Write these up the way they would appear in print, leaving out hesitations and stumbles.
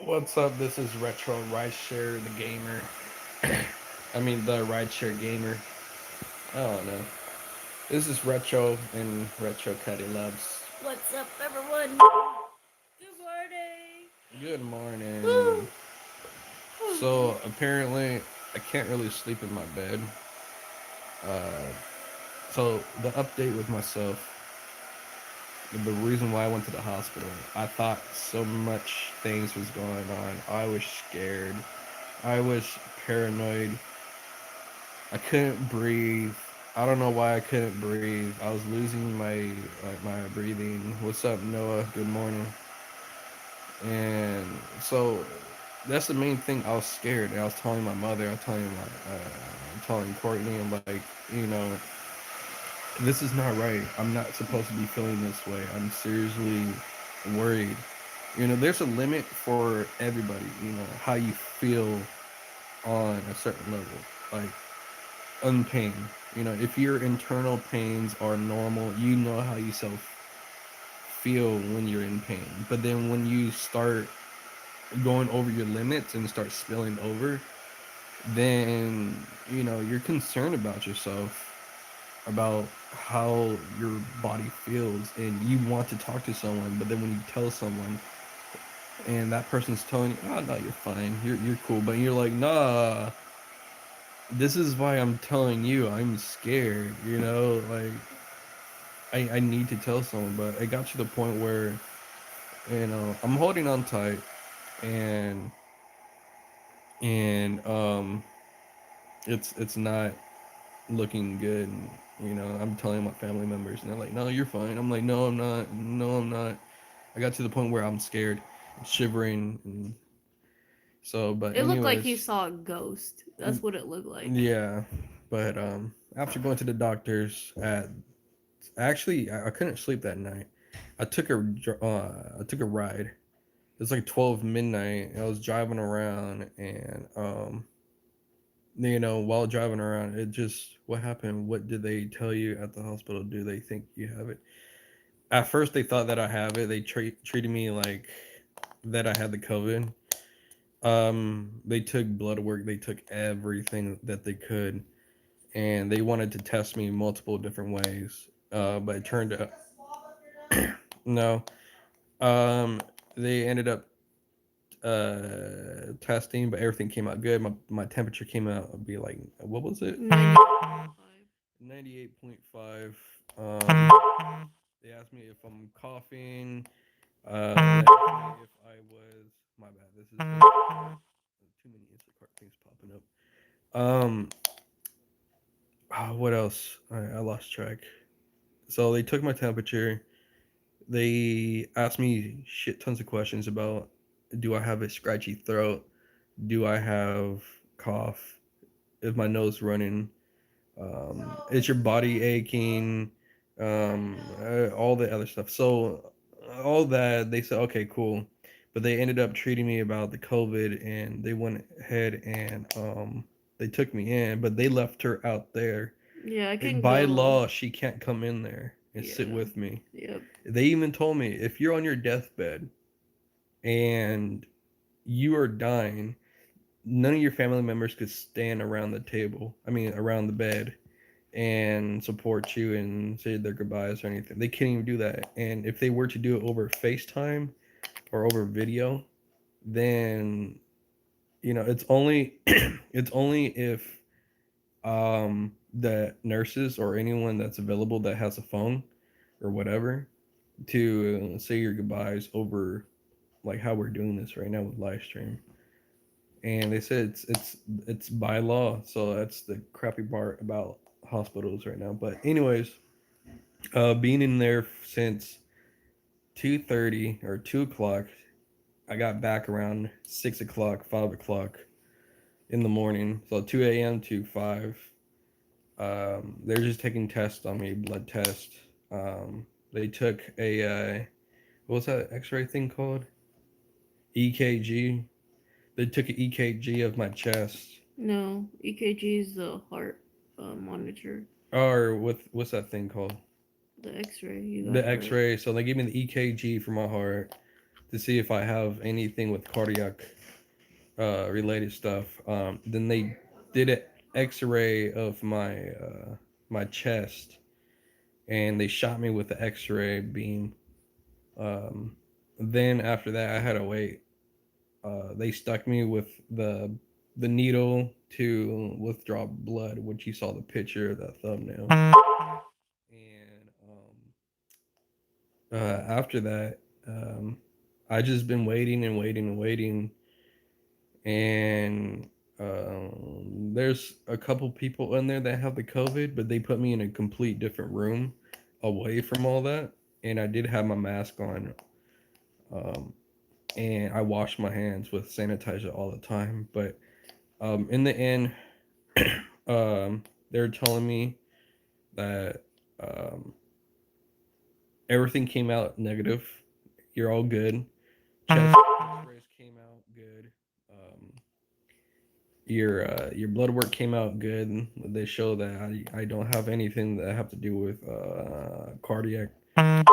What's up? This is Retro Rideshare, the gamer. The Rideshare gamer. I don't know. This is Retro and Retro Cuddy Loves. What's up, everyone? Good morning. Good Woo. morning. So apparently, I can't really sleep in my bed. Uh, so the update with myself, the reason why I went to the hospital, I thought so much things was going on. I was scared. I was paranoid. I couldn't breathe. I don't know why I couldn't breathe. I was losing my breathing. What's up, Noah? Good morning. And so that's the main thing. I was scared. And I was telling my mother. I'm telling Courtney. I'm like, you know, this is not right. I'm not supposed to be feeling this way. I'm seriously worried. There's a limit for everybody. How you feel on a certain level. Like unpain. If your internal pains are normal, you know how you self feel when you're in pain. But then when you start going over your limits and start spilling over, then you're concerned about yourself, about how your body feels, and you want to talk to someone. But then when you tell someone, and that person's telling you, "Oh no, you're fine, you're cool," but you're like, "Nah, this is why I'm telling you. I'm scared." Like I need to tell someone, but it got to the point where I'm holding on tight, and and it's not looking good. And, I'm telling my family members, and they're like, "No, you're fine." I'm like, "No, I'm not. No, I'm not." I got to the point where I'm scared, shivering, and so. But It looked like you anyways, saw a ghost. That's what it looked like. yeah. But after going to the doctors at actually I couldn't sleep that night. I took a ride. It was like 12 midnight. I was driving around, and while driving around, it just what happened? What did they tell you at the hospital? Do they think you have it? At first, they thought that I have it. They treated me like that I had the COVID. They took blood work. They took everything that they could, and they wanted to test me multiple different ways. But it turned out no. Um, they ended up testing, but everything came out good. My temperature came out be like what was it? 98.5. 98.5. They asked me if I'm coughing. They asked me if I was my bad. This is too many Instacart things popping up. What else? I lost track. So they took my temperature. They asked me shit tons of questions about, do I have a scratchy throat? Do I have cough? Is my nose running? Is your body aching? All the other stuff. So all that they said, okay, cool. But they ended up treating me about the COVID, and they went ahead and they took me in, but they left her out there. Yeah, I can By go. law, she can't come in there and sit Yeah. with me. Yep. They even told me, if you're on your deathbed and you are dying, none of your family members could stand around the table. Around the bed and support you and say their goodbyes or anything. They can't even do that. And if they were to do it over FaceTime or over video, then it's only it's only if the nurses or anyone that's available that has a phone or whatever to say your goodbyes over, like how we're doing this right now with live stream. And they said it's by law, so that's the crappy part about hospitals right now. But anyways, being in there since 2:30 or 2 o'clock, I got back around 6 o'clock, 5 o'clock in the morning. So 2 a.m. to 5. They're just taking tests on me, blood test. They took what was that X-ray thing called? EKG. They took an EKG of my chest, No, EKG is the heart monitor. or what's that thing called? The X-ray. You got The it right. X-ray. So they gave me the EKG for my heart. to see if I have anything with cardiac related stuff. Then they did an X-ray of my chest, and they shot me with the X-ray beam. Um, then after that, I had to wait. They stuck me with the needle to withdraw blood, which you saw the picture of that thumbnail. And after that, I just been waiting and waiting and waiting. And there's a couple people in there that have the COVID, but they put me in a complete different room, away from all that. And I did have my mask on, um, and I wash my hands with sanitizer all the time. But in the end, they're telling me that um, everything came out negative. You're all good. Chest X-rays came out good. Um, your blood work came out good. They show that I don't have anything that have to do with cardiac. And,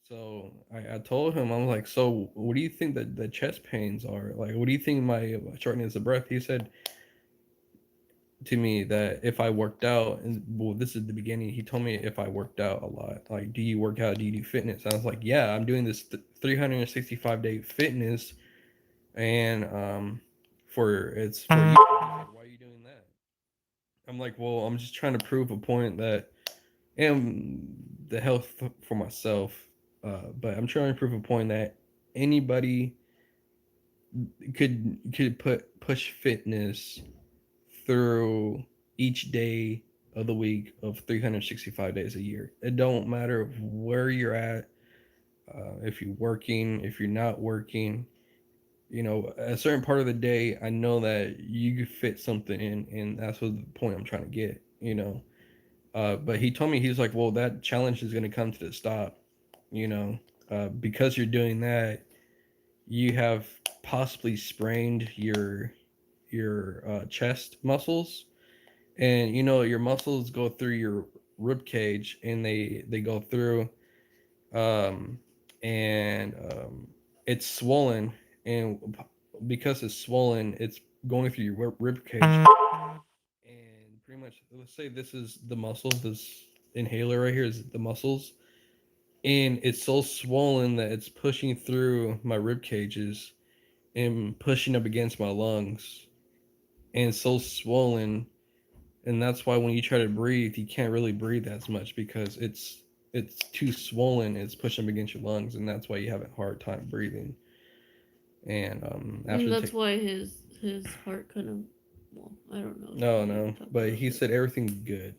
so I told him, I'm like, so what do you think that the chest pains are like? What do you think my shortness of breath? He said to me that if I worked out, and well, this is the beginning. He told me if I worked out a lot, like, do you work out? Do you do fitness? I was like, yeah, I'm doing this 365-day fitness, and for it's for you. He's like, why are you doing that? I'm like, well, I'm just trying to prove a point that and the health for myself, but I'm trying to prove a point that anybody could push fitness through each day of the week of 365 days a year. It don't matter where you're at, if you're working, if you're not working. You know, a certain part of the day, I know that you could fit something in, and that's what the point I'm trying to get. You know, but he told me, he's like, well, that challenge is going to come to the stop. You know, because you're doing that, you have possibly sprained your chest muscles, and you know your muscles go through your rib cage, and they go through, um, and it's swollen, and because it's swollen, it's going through your rib cage, and pretty much, let's say this is the muscle, this inhaler right here is the muscles, and it's so swollen that it's pushing through my rib cages and pushing up against my lungs, and it's so swollen, and that's why when you try to breathe, you can't really breathe as much because it's too swollen. It's pushing up against your lungs, and that's why you have a hard time breathing. And And after that's why his heart kind of, well, I don't know. no, but he said everything's good.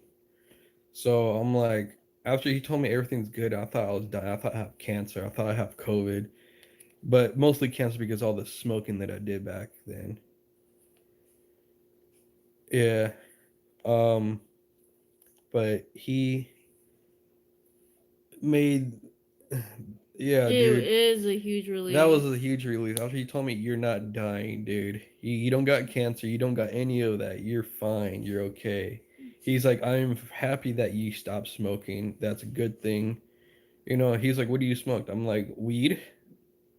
So I'm like, after he told me everything's good, I thought I was dying. I thought I have cancer. I thought I have COVID, but mostly cancer because all the smoking that I did back then. Yeah. Um, but he made, yeah, It dude. is a huge That relief. was a huge relief. After he told me you're not dying, dude. You don't got cancer. You don't got any of that. You're fine. You're okay. He's like, I'm happy that you stopped smoking. That's a good thing. You know, he's like, what do you smoke? I'm like, weed.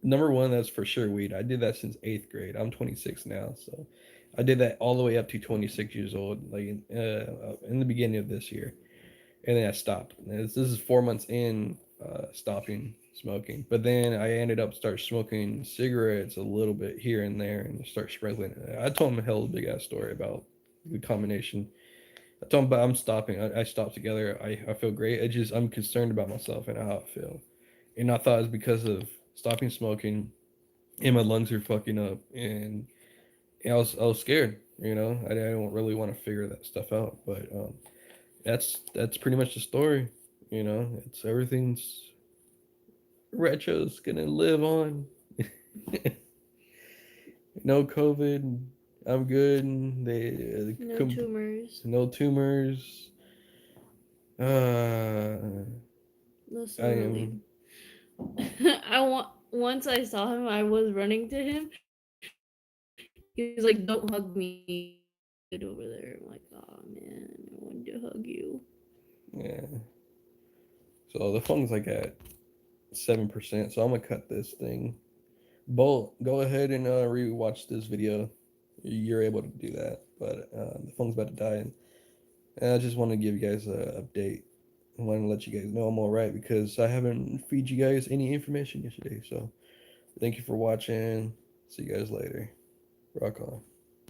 Number one, that's for sure weed. I did that since eighth grade. I'm 26 now, so I did that all the way up to 26 years old, like in the beginning of this year, and then I stopped. This is 4 months in, stopping smoking. But then I ended up start smoking cigarettes a little bit here and there, and start sprinkling it. I told him a hell of a big ass story about the combination. I told him, but I'm stopping. I stopped together. I feel great. I just I'm concerned about myself and how I feel, and I thought it was because of stopping smoking, and my lungs are fucking up, and I was scared. You know, I don't really want to figure that stuff out, but that's pretty much the story. You know, it's everything's retro's gonna live on. No COVID. I'm good. No tumors. no tumors. Uh, That's I a relief. am. I want. Once I saw him, I was running to him. He was like, "Don't hug me." Over there, I'm like, "Oh man, I wanted to hug you." Yeah. So the phones I got. 7%. So I'm gonna cut this thing. Bolt, go ahead and rewatch this video. You're able to do that, but the phone's about to die, and I just want to give you guys an update. I want to let you guys know I'm all right because I haven't feed you guys any information yesterday. So thank you for watching. See you guys later. Rock on.